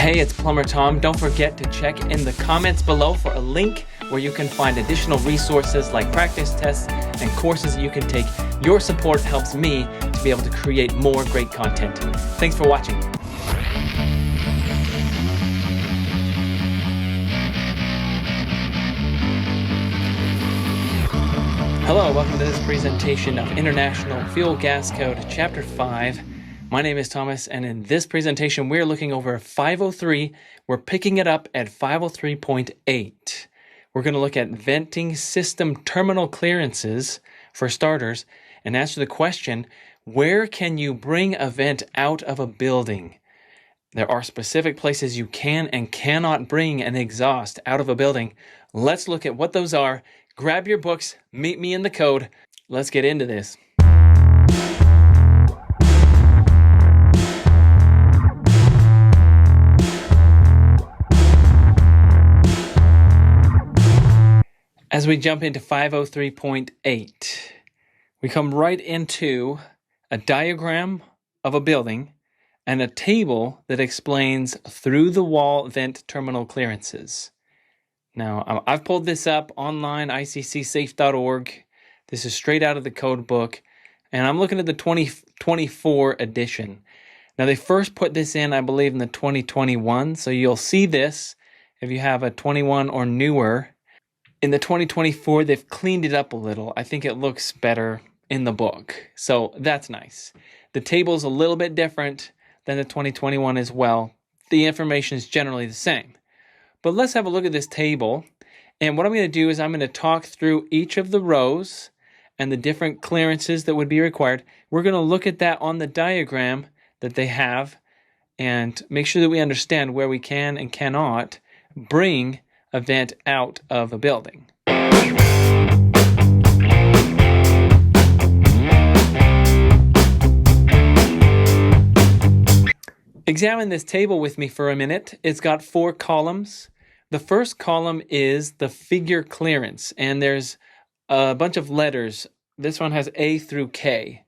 Hey, it's Plumber Tom. Don't forget to check in the comments below for a link where you can find additional resources like practice tests and courses that you can take. Your support helps me to be able to create more great content. Thanks for watching. Hello, welcome to this presentation of International Fuel Gas Code, Chapter 5. My name is Thomas, and in this presentation, we're looking over 503. We're picking it up at 503.8. We're going to look at venting system terminal clearances for starters and answer the question, where can you bring a vent out of a building? There are specific places you can and cannot bring an exhaust out of a building. Let's look at what those are. Grab your books, meet me in the code. Let's get into this. As we jump into 503.8, we come right into a diagram of a building and a table that explains through-the-wall vent terminal clearances. Now, I've pulled this up online, iccsafe.org. This is straight out of the code book, and I'm looking at the 2024 edition. Now, they first put this in, I believe, in the 2021, so you'll see this if you have a 21 or newer. In the 2024, they've cleaned it up a little. I think it looks better in the book, so that's nice. The table's a little bit different than the 2021 as well. The information is generally the same. But let's have a look at this table, and what I'm going to do is I'm going to talk through each of the rows and the different clearances that would be required. We're going to look at that on the diagram that they have and make sure that we understand where we can and cannot bring a vent out of a building. Examine this table with me for a minute. It's got 4 columns. The first column is the figure clearance, and there's a bunch of letters. This one has A through K.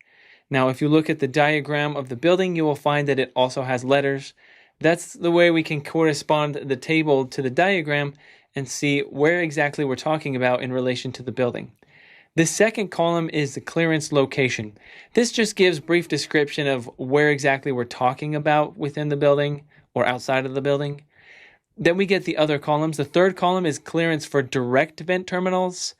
Now, if you look at the diagram of the building, you will find that it also has letters. That's the way we can correspond the table to the diagram and see where exactly we're talking about in relation to the building. The second column is the clearance location. This just gives brief description of where exactly we're talking about within the building or outside of the building. Then we get the other columns. The third column is clearance for direct vent terminals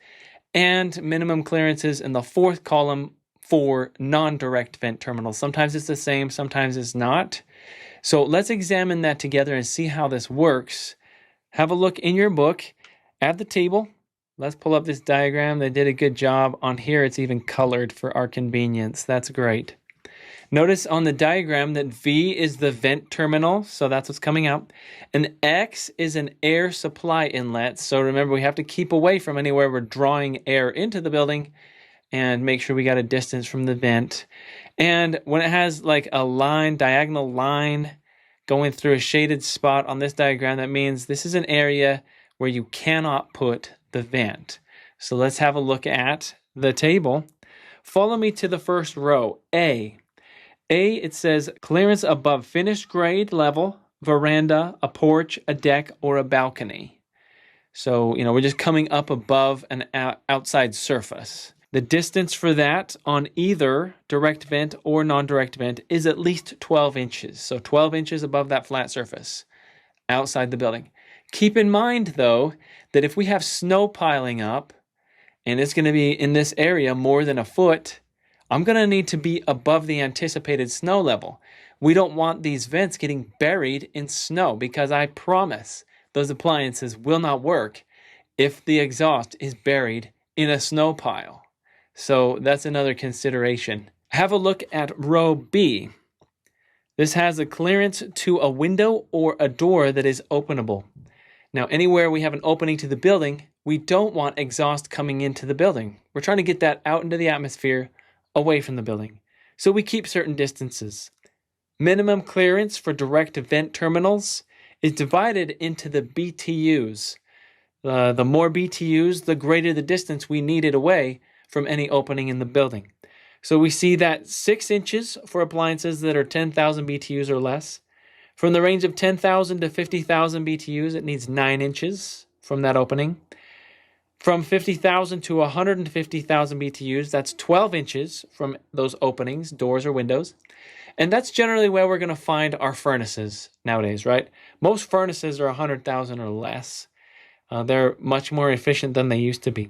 and minimum clearances in the fourth column for non-direct vent terminals. Sometimes it's the same, sometimes it's not. So let's examine that together and see how this works. Have a look in your book at the table. Let's pull up this diagram. They did a good job. On here, it's even colored for our convenience. That's great. Notice on the diagram that V is the vent terminal, so that's what's coming out. And X is an air supply inlet. So remember, we have to keep away from anywhere we're drawing air into the building and make sure we got a distance from the vent. And when it has like a line, diagonal line, going through a shaded spot on this diagram, that means this is an area where you cannot put the vent. So let's have a look at the table. Follow me to the first row, A. A, it says clearance above finished grade level, veranda, a porch, a deck, or a balcony. So, we're just coming up above an outside surface. The distance for that on either direct vent or non-direct vent is at least 12 inches. So 12 inches above that flat surface outside the building. Keep in mind, though, that if we have snow piling up and it's going to be in this area more than a foot, I'm going to need to be above the anticipated snow level. We don't want these vents getting buried in snow because I promise those appliances will not work if the exhaust is buried in a snow pile. So that's another consideration. Have a look at row B. This has a clearance to a window or a door that is openable. Now, anywhere we have an opening to the building, we don't want exhaust coming into the building. We're trying to get that out into the atmosphere, away from the building. So we keep certain distances. Minimum clearance for direct vent terminals is divided into the BTUs. The more BTUs, the greater the distance we needed away from any opening in the building. So we see that 6 inches for appliances that are 10,000 BTUs or less. From the range of 10,000 to 50,000 BTUs, it needs 9 inches from that opening. From 50,000 to 150,000 BTUs, that's 12 inches from those openings, doors or windows. And that's generally where we're going to find our furnaces nowadays, right? Most furnaces are 100,000 or less. They're much more efficient than they used to be.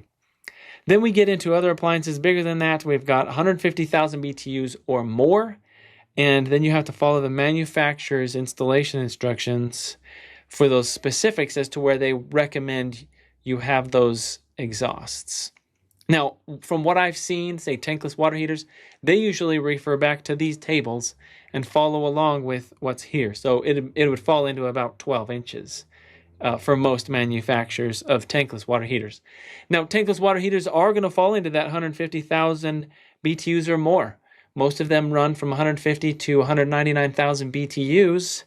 Then we get into other appliances bigger than that. We've got 150,000 BTUs or more. And then you have to follow the manufacturer's installation instructions for those specifics as to where they recommend you have those exhausts. Now, from what I've seen, say tankless water heaters, they usually refer back to these tables and follow along with what's here. So it would fall into about 12 inches for most manufacturers of tankless water heaters. Now, tankless water heaters are going to fall into that 150,000 BTUs or more. Most of them run from 150 to 199,000 BTUs.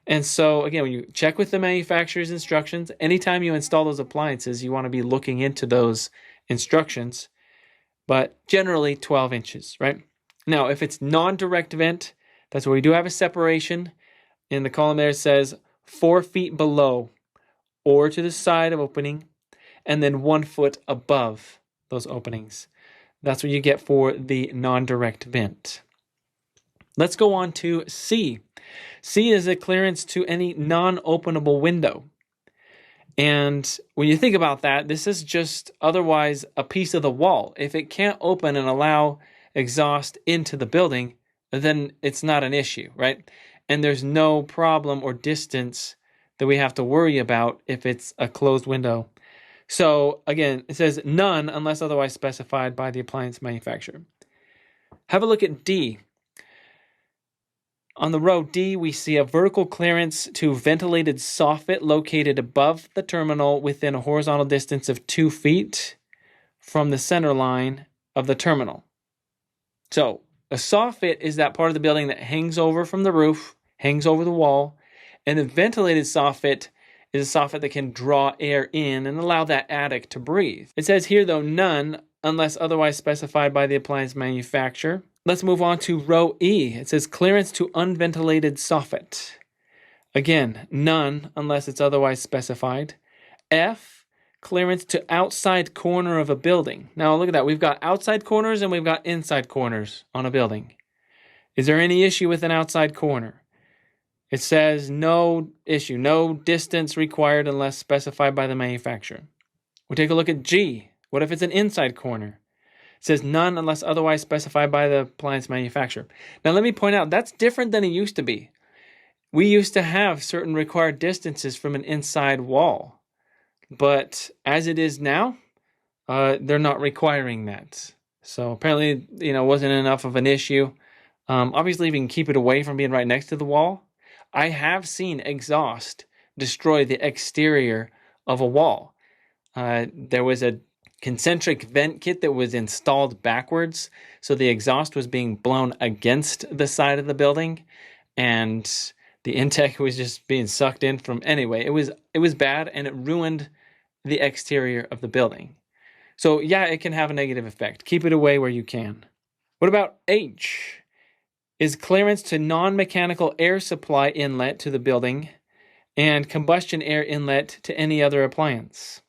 And so, again, when you check with the manufacturer's instructions, anytime you install those appliances, you want to be looking into those instructions, but generally 12 inches, right? Now, if it's non-direct vent, that's where we do have a separation. In the column there, it says 4 feet below or to the side of opening, and then 1 foot above those openings. That's what you get for the non-direct vent. Let's go on to C. C is a clearance to any non-openable window. And when you think about that, this is just otherwise a piece of the wall. If it can't open and allow exhaust into the building, then it's not an issue, right? And there's no problem or distance that we have to worry about if it's a closed window. So again, it says none unless otherwise specified by the appliance manufacturer. Have a look at D. On the row D, we see a vertical clearance to ventilated soffit located above the terminal within a horizontal distance of 2 feet from the center line of the terminal. So a soffit is that part of the building that hangs over from the roof, hangs over the wall, and a ventilated soffit is a soffit that can draw air in and allow that attic to breathe. It says here, though, none unless otherwise specified by the appliance manufacturer. Let's move on to row E. It says clearance to unventilated soffit. Again, none unless it's otherwise specified. F, clearance to outside corner of a building. Now look at that. We've got outside corners and we've got inside corners on a building. Is there any issue with an outside corner? It says no issue, no distance required unless specified by the manufacturer. We'll take a look at G. What if it's an inside corner? It says none unless otherwise specified by the appliance manufacturer. Now let me point out, that's different than it used to be. We used to have certain required distances from an inside wall. But as it is now, they're not requiring that. So apparently, it wasn't enough of an issue. Obviously, if you can keep it away from being right next to the wall. I have seen exhaust destroy the exterior of a wall. There was a concentric vent kit that was installed backwards, so the exhaust was being blown against the side of the building, and the intake was just being sucked in from anyway. It was bad, and it ruined the exterior of the building. So yeah, it can have a negative effect. Keep it away where you can. What about H? Is clearance to non-mechanical air supply inlet to the building and combustion air inlet to any other appliance.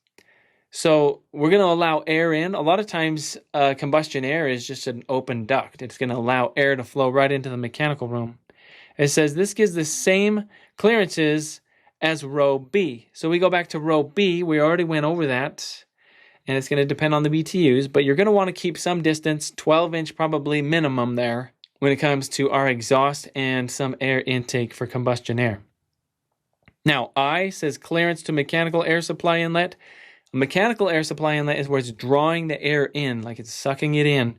So we're going to allow air in. A lot of times combustion air is just an open duct. It's going to allow air to flow right into the mechanical room. It says this gives the same clearances as row B. So we go back to row B. We already went over that. And it's going to depend on the BTUs. But you're going to want to keep some distance, 12-inch probably minimum there, when it comes to our exhaust and some air intake for combustion air. Now, I says clearance to mechanical air supply inlet. A mechanical air supply inlet is where it's drawing the air in, like it's sucking it in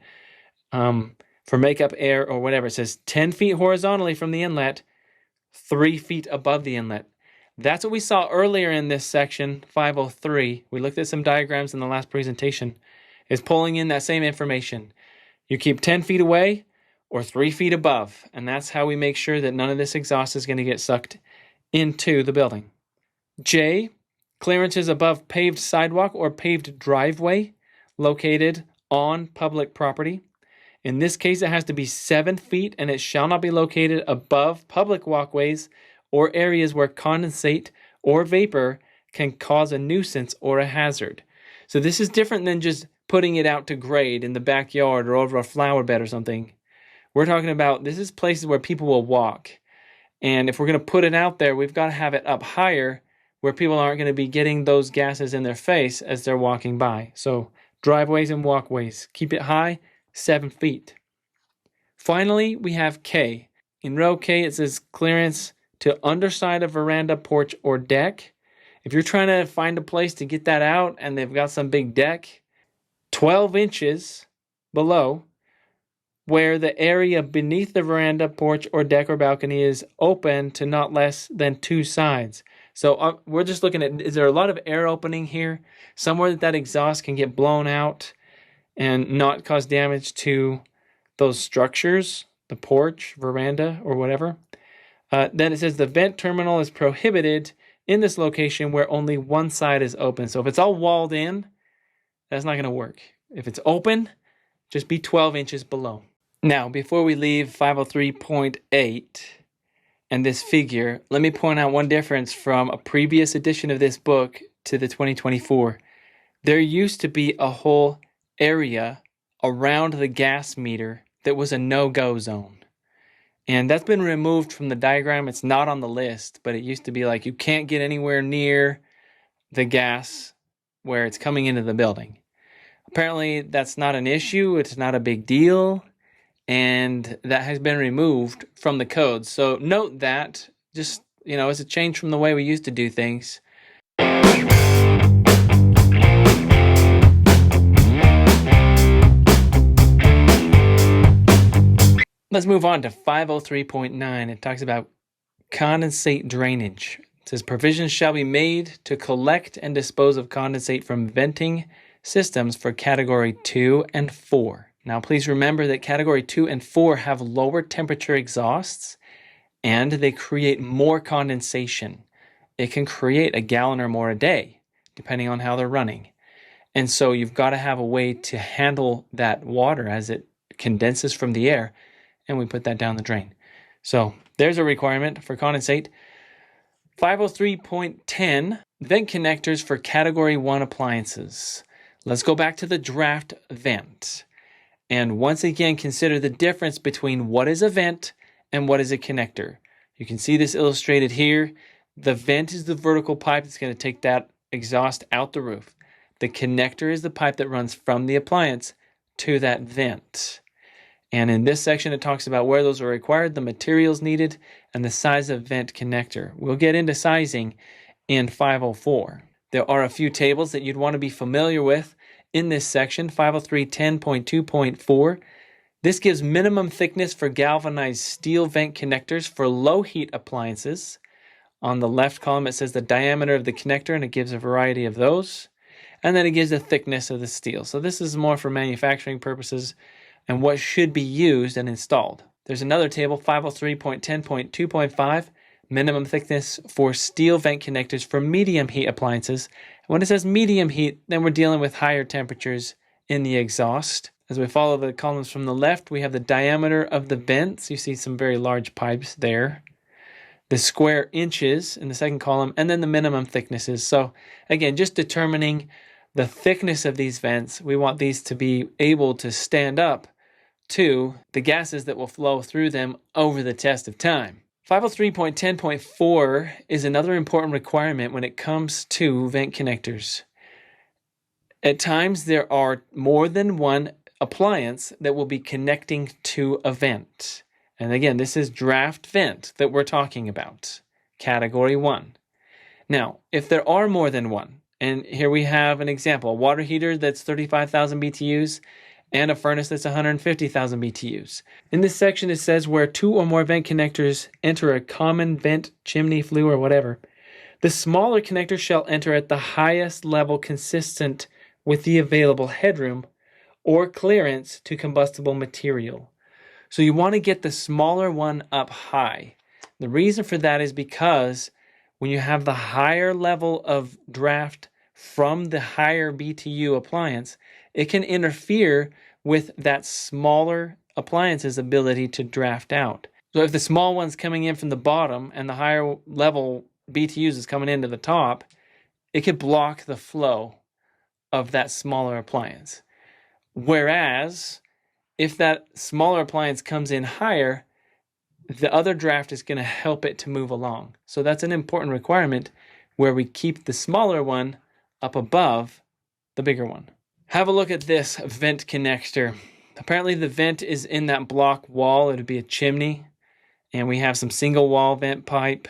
for makeup air or whatever. It says 10 feet horizontally from the inlet, 3 feet above the inlet. That's what we saw earlier in this section, 503. We looked at some diagrams in the last presentation. It's pulling in that same information. You keep 10 feet away or 3 feet above. And that's how we make sure that none of this exhaust is going to get sucked into the building. J, clearances above paved sidewalk or paved driveway located on public property. In this case, it has to be 7 feet and it shall not be located above public walkways or areas where condensate or vapor can cause a nuisance or a hazard. So this is different than just putting it out to grade in the backyard or over a flower bed or something. We're talking about this is places where people will walk. And if we're going to put it out there, we've got to have it up higher where people aren't going to be getting those gases in their face as they're walking by. So driveways and walkways, keep it high, 7 feet. Finally, we have K. In row K, it says clearance to underside of veranda, porch, or deck. If you're trying to find a place to get that out and they've got some big deck, 12 inches below where the area beneath the veranda, porch, or deck or balcony is open to not less than 2 sides. So we're just looking at, is there a lot of air opening here? Somewhere that exhaust can get blown out and not cause damage to those structures, the porch, veranda, or whatever. Then it says the vent terminal is prohibited in this location where only one side is open. So if it's all walled in, that's not going to work. If it's open, just be 12 inches below. Now, before we leave 503.8 and this figure, let me point out one difference from a previous edition of this book to the 2024. There used to be a whole area around the gas meter that was a no-go zone. And that's been removed from the diagram. It's not on the list, but it used to be like you can't get anywhere near the gas where it's coming into the building. Apparently, that's not an issue. It's not a big deal. And that has been removed from the code. So note that, just, it's a change from the way we used to do things. Let's move on to 503.9. It talks about condensate drainage. It says provisions shall be made to collect and dispose of condensate from venting systems for category 2 and 4. Now, please remember that category 2 and 4 have lower temperature exhausts and they create more condensation. It can create a gallon or more a day, depending on how they're running. And so you've got to have a way to handle that water as it condenses from the air, and we put that down the drain. So there's a requirement for condensate. 503.10, vent connectors for category 1 appliances. Let's go back to the draft vent. And once again, consider the difference between what is a vent and what is a connector. You can see this illustrated here. The vent is the vertical pipe that's going to take that exhaust out the roof. The connector is the pipe that runs from the appliance to that vent. And in this section, it talks about where those are required, the materials needed, and the size of vent connector. We'll get into sizing in 504. There are a few tables that you'd want to be familiar with in this section, 503.10.2.4. This gives minimum thickness for galvanized steel vent connectors for low heat appliances. On the left column, it says the diameter of the connector, and it gives a variety of those. And then it gives the thickness of the steel. So this is more for manufacturing purposes and what should be used and installed. There's another table, 503.10.2.5, minimum thickness for steel vent connectors for medium heat appliances. When it says medium heat, then we're dealing with higher temperatures in the exhaust. As we follow the columns from the left, we have the diameter of the vents. You see some very large pipes there. The square inches in the second column, and then the minimum thicknesses. So again, just determining the thickness of these vents. We want these to be able to stand up to the gases that will flow through them over the test of time. 503.10.4 is another important requirement when it comes to vent connectors. At times, there are more than one appliance that will be connecting to a vent. And again, this is draft vent that we're talking about, category 1. Now, if there are more than one, and here we have an example, a water heater that's 35,000 BTUs and a furnace that's 150,000 BTUs. In this section, it says where 2 or more vent connectors enter a common vent, chimney, flue, or whatever, the smaller connector shall enter at the highest level consistent with the available headroom or clearance to combustible material. So you want to get the smaller one up high. The reason for that is because when you have the higher level of draft from the higher BTU appliance, it can interfere with that smaller appliance's ability to draft out. So if the small one's coming in from the bottom and the higher level BTUs is coming into the top, it could block the flow of that smaller appliance. Whereas if that smaller appliance comes in higher, the other draft is going to help it to move along. So that's an important requirement where we keep the smaller one up above the bigger one. Have a look at this vent connector. Apparently the vent is in that block wall. It would be a chimney. And we have some single wall vent pipe,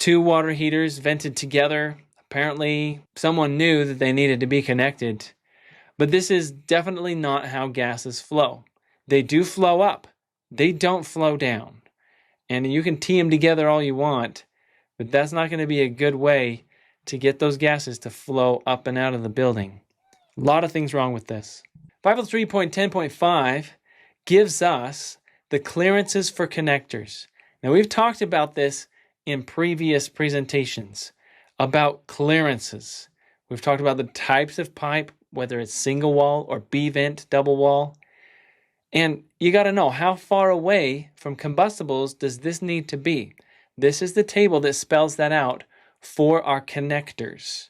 2 water heaters vented together. Apparently someone knew that they needed to be connected. But this is definitely not how gases flow. They do flow up. They don't flow down. And you can tee them together all you want, but that's not going to be a good way to get those gases to flow up and out of the building. A lot of things wrong with this. 503.10.5 gives us the clearances for connectors. Now we've talked about this in previous presentations about clearances. We've talked about the types of pipe, whether it's single wall or B-vent, double wall. And you got to know, how far away from combustibles does this need to be? This is the table that spells that out for our connectors.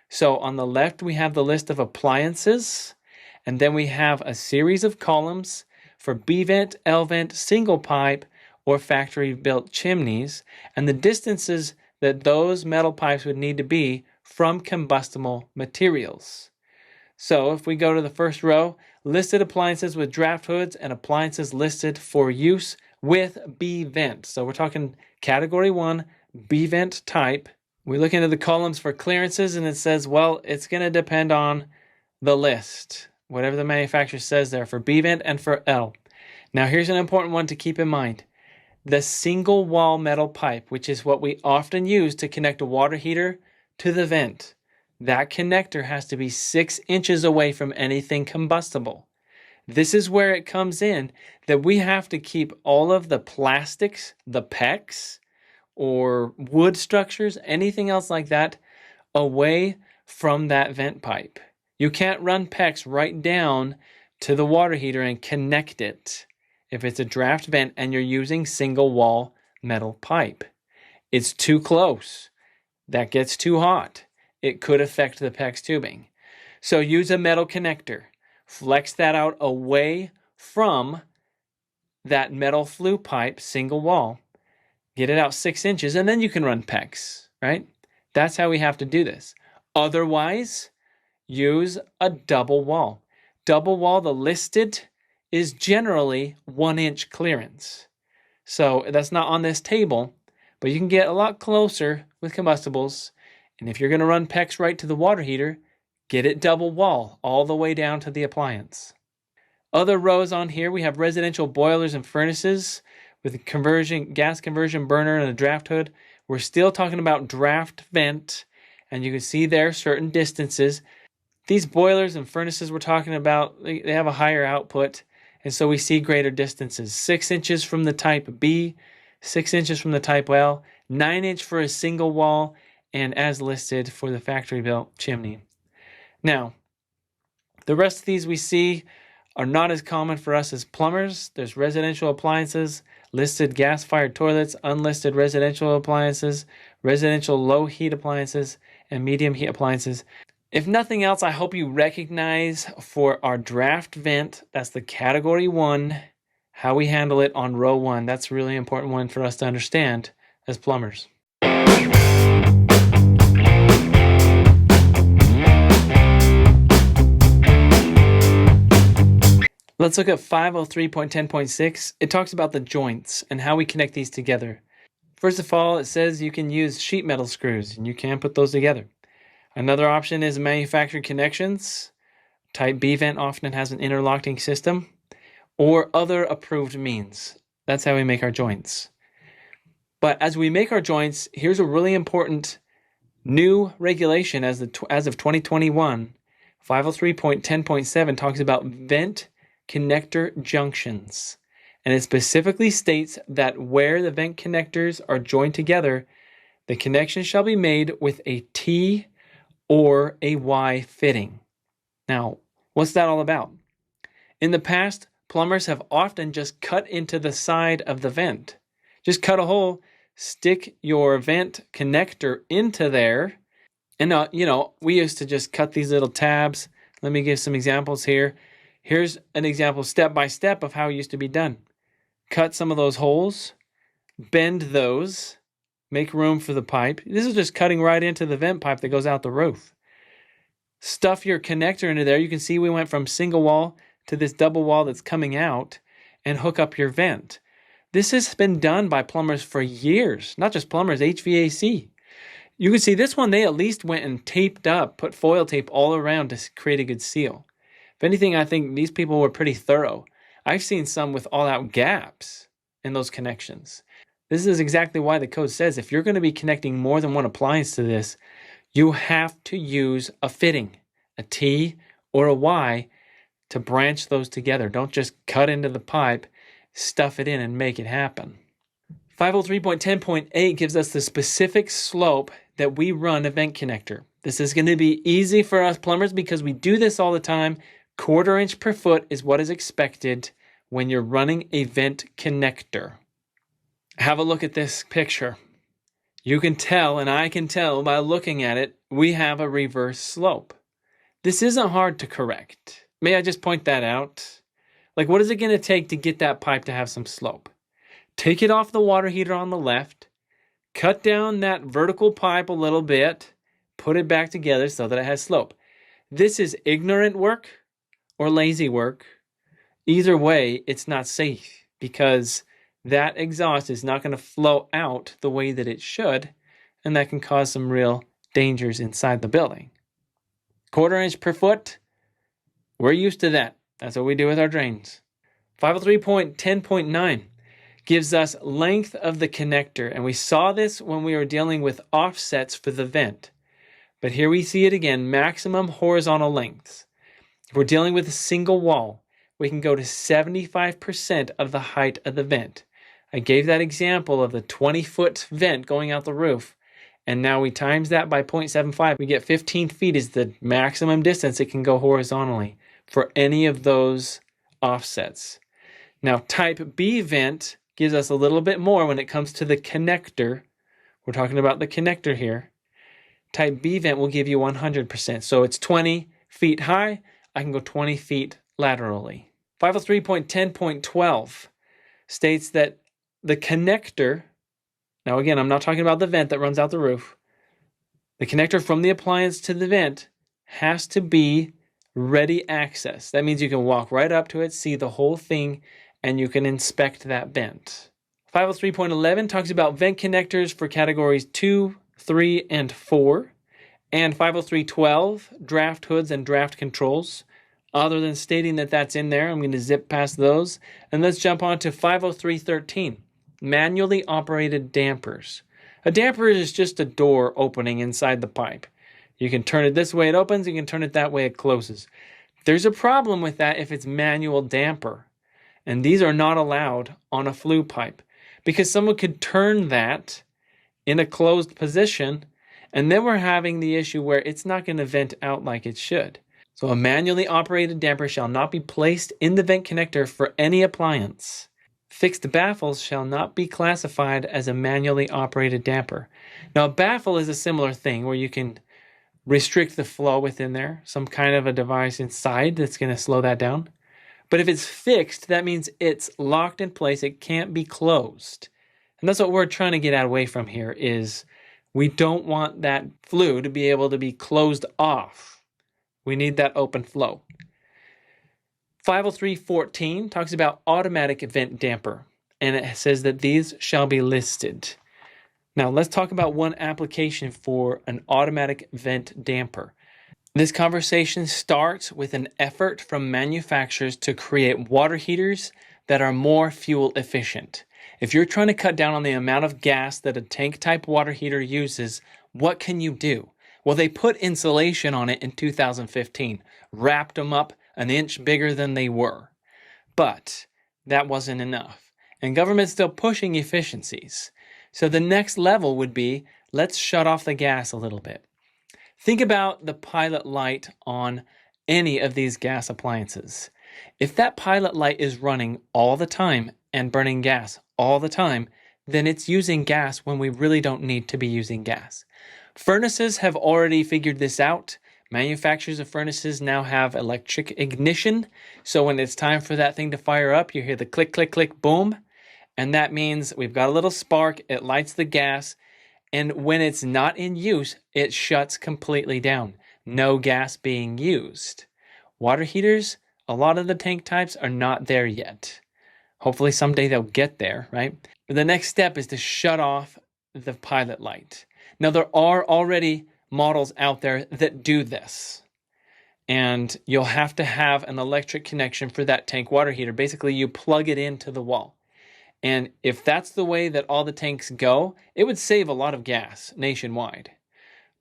So on the left, we have the list of appliances, and then we have a series of columns for B-vent, L-vent, single pipe, or factory-built chimneys, and the distances that those metal pipes would need to be from combustible materials. So if we go to the first row, listed appliances with draft hoods and appliances listed for use with B-vent. So we're talking category 1, B-vent type. We look into the columns for clearances and it says, well, it's going to depend on the list, whatever the manufacturer says there for B-vent and for L. Now here's an important one to keep in mind. The single wall metal pipe, which is what we often use to connect a water heater to the vent. That connector has to be 6 inches away from anything combustible. This is where it comes in that we have to keep all of the plastics, the PEX, or wood structures, anything else like that, away from that vent pipe. You can't run PEX right down to the water heater and connect it if it's a draft vent and you're using single wall metal pipe. It's too close. That gets too hot. It could affect the PEX tubing. So use a metal connector. Flex that out away from that metal flue pipe, single wall. Get it out 6 inches, and then you can run PEX, right? That's how we have to do this. Otherwise, use a double wall. Double wall, the listed, is generally 1 inch clearance. So that's not on this table, but you can get a lot closer with combustibles. And if you're going to run PEX right to the water heater, get it double wall all the way down to the appliance. Other rows on here, we have residential boilers and furnaces with a gas conversion burner and a draft hood. We're still talking about draft vent, and you can see there certain distances. These boilers and furnaces we're talking about, they have a higher output, and so we see greater distances. 6 inches from the type B, 6 inches from the type L, 9 inch for a single wall, and as listed for the factory-built chimney. Now, the rest of these we see are not as common for us as plumbers. There's residential appliances, listed gas-fired toilets, unlisted residential appliances, residential low-heat appliances, and medium-heat appliances. If nothing else, I hope you recognize for our draft vent, that's the category 1, how we handle it on row 1. That's a really important one for us to understand as plumbers. Let's look at 503.10.6. It talks about the joints and how we connect these together. First of all, it says you can use sheet metal screws and you can put those together. Another option is manufactured connections. Type B vent often has an interlocking system or other approved means. That's how we make our joints. But as we make our joints, here's a really important new regulation as of 2021. 503.10.7 talks about vent connector junctions. And it specifically states that where the vent connectors are joined together, the connection shall be made with a T or a Y fitting. Now, what's that all about? In the past, plumbers have often just cut into the side of the vent. Just cut a hole, stick your vent connector into there. And, we used to just cut these little tabs. Let me give some examples here. Here's an example step by step of how it used to be done. Cut some of those holes, bend those, make room for the pipe. This is just cutting right into the vent pipe that goes out the roof. Stuff your connector into there. You can see we went from single wall to this double wall that's coming out, and hook up your vent. This has been done by plumbers for years, not just plumbers, HVAC. You can see this one, they at least went and taped up, put foil tape all around to create a good seal. If anything, I think these people were pretty thorough. I've seen some with all-out gaps in those connections. This is exactly why the code says if you're going to be connecting more than one appliance to this, you have to use a fitting, a T or a Y, to branch those together. Don't just cut into the pipe, stuff it in, and make it happen. 503.10.8 gives us the specific slope that we run a vent connector. This is going to be easy for us plumbers because we do this all the time. 1/4 inch per foot is what is expected when you're running a vent connector. Have a look at this picture. You can tell, and I can tell by looking at it, we have a reverse slope. This isn't hard to correct. May I just point that out? Like, what is it going to take to get that pipe to have some slope? Take it off the water heater on the left, cut down that vertical pipe a little bit, put it back together so that it has slope. This is ignorant work or lazy work. Either way, it's not safe because that exhaust is not going to flow out the way that it should, and that can cause some real dangers inside the building. 1/4 inch per foot. We're used to that. That's what we do with our drains. 503.10.9 gives us length of the connector. And we saw this when we were dealing with offsets for the vent. But here we see it again, maximum horizontal lengths. If we're dealing with a single wall, we can go to 75% of the height of the vent. I gave that example of the 20-foot vent going out the roof. And now we times that by 0.75. We get 15 feet is the maximum distance it can go horizontally for any of those offsets. Now, type B vent gives us a little bit more when it comes to the connector. We're talking about the connector here. Type B vent will give you 100%. So it's 20 feet high. I can go 20 feet laterally. 503.10.12 states that the connector, now again, I'm not talking about the vent that runs out the roof. The connector from the appliance to the vent has to be ready access. That means you can walk right up to it, see the whole thing, and you can inspect that vent. 503.11 talks about vent connectors for categories 2, 3, and 4. And 503.12, draft hoods and draft controls. Other than stating that that's in there, I'm going to zip past those. And let's jump on to 503.13, manually operated dampers. A damper is just a door opening inside the pipe. You can turn it this way, it opens. You can turn it that way, it closes. There's a problem with that if it's manual damper. And these are not allowed on a flue pipe because someone could turn that in a closed position, and then we're having the issue where it's not going to vent out like it should. So a manually operated damper shall not be placed in the vent connector for any appliance. Fixed baffles shall not be classified as a manually operated damper. Now, a baffle is a similar thing where you can restrict the flow within there, some kind of a device inside that's going to slow that down. But if it's fixed, that means it's locked in place. It can't be closed. And that's what we're trying to get away from here is we don't want that flue to be able to be closed off. We need that open flow. 503.14 talks about automatic vent damper, and it says that these shall be listed. Now, let's talk about one application for an automatic vent damper. This conversation starts with an effort from manufacturers to create water heaters that are more fuel efficient. If you're trying to cut down on the amount of gas that a tank-type water heater uses, what can you do? Well, they put insulation on it in 2015, wrapped them up an inch bigger than they were. But that wasn't enough. And government's still pushing efficiencies. So the next level would be, let's shut off the gas a little bit. Think about the pilot light on any of these gas appliances. If that pilot light is running all the time and burning gas all the time, then it's using gas when we really don't need to be using gas. Furnaces have already figured this out. Manufacturers of furnaces now have electric ignition. So when it's time for that thing to fire up, you hear the click, click, click, boom. And that means we've got a little spark, it lights the gas, and when it's not in use, it shuts completely down. No gas being used. Water heaters, a lot of the tank types are not there yet. Hopefully someday they'll get there, right? But the next step is to shut off the pilot light. Now there are already models out there that do this. And you'll have to have an electric connection for that tank water heater. Basically, you plug it into the wall. And if that's the way that all the tanks go, it would save a lot of gas nationwide.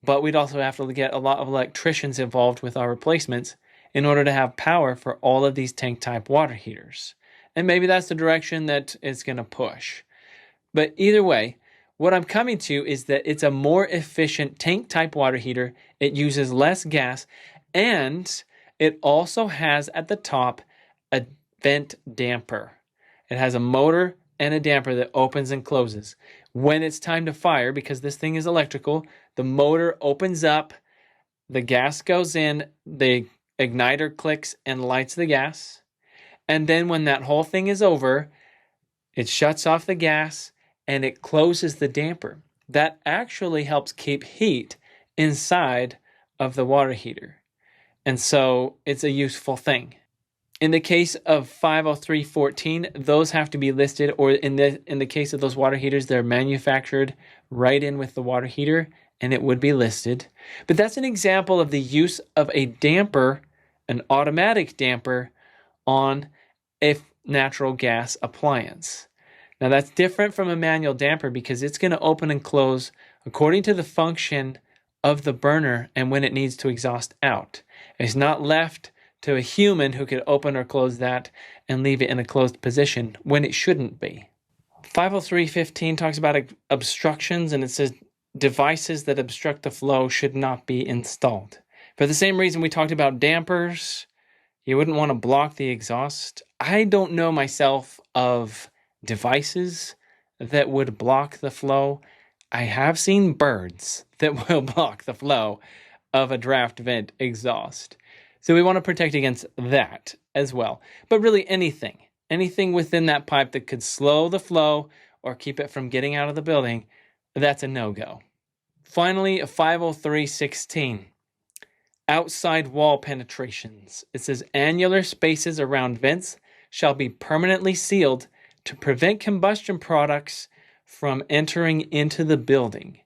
But we'd also have to get a lot of electricians involved with our replacements in order to have power for all of these tank type water heaters. And maybe that's the direction that it's going to push. But either way, what I'm coming to is that it's a more efficient tank type water heater. It uses less gas, and it also has at the top a vent damper. It has a motor and a damper that opens and closes. When it's time to fire, because this thing is electrical, the motor opens up, the gas goes in, the igniter clicks and lights the gas. And then when that whole thing is over, it shuts off the gas and it closes the damper. That actually helps keep heat inside of the water heater. And so it's a useful thing. In the case of 50314, those have to be listed, or in the case of those water heaters, they're manufactured right in with the water heater, and it would be listed. But that's an example of the use of a damper, an automatic damper, on a natural gas appliance. Now that's different from a manual damper because it's going to open and close according to the function of the burner and when it needs to exhaust out. It's not left to a human who could open or close that and leave it in a closed position when it shouldn't be. 50315 talks about obstructions, and it says devices that obstruct the flow should not be installed. For the same reason we talked about dampers, you wouldn't want to block the exhaust. I don't know myself of devices that would block the flow. I have seen birds that will block the flow of a draft vent exhaust. So we want to protect against that as well. But really anything within that pipe that could slow the flow or keep it from getting out of the building, that's a no-go. Finally, 50316, outside wall penetrations. It says annular spaces around vents shall be permanently sealed to prevent combustion products from entering into the building.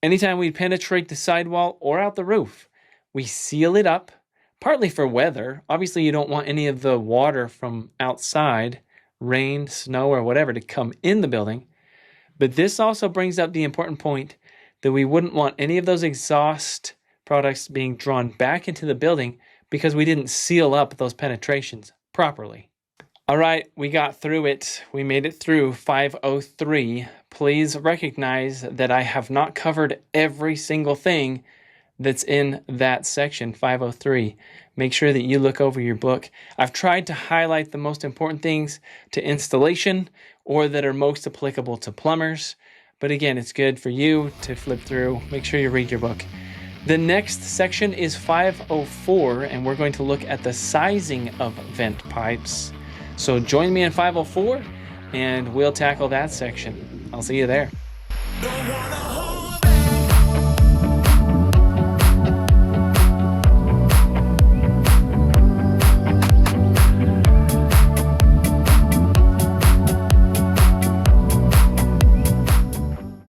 Anytime we penetrate the sidewall or out the roof, we seal it up. Partly for weather. Obviously, you don't want any of the water from outside, rain, snow, or whatever, to come in the building. But this also brings up the important point that we wouldn't want any of those exhaust products being drawn back into the building because we didn't seal up those penetrations properly. All right, we got through it. We made it through 503. Please recognize that I have not covered every single thing that's in that section, 503. Make sure that you look over your book. I've tried to highlight the most important things to installation or that are most applicable to plumbers. But again, it's good for you to flip through. Make sure you read your book. The next section is 504, and we're going to look at the sizing of vent pipes. So join me in 504, and we'll tackle that section. I'll see you there.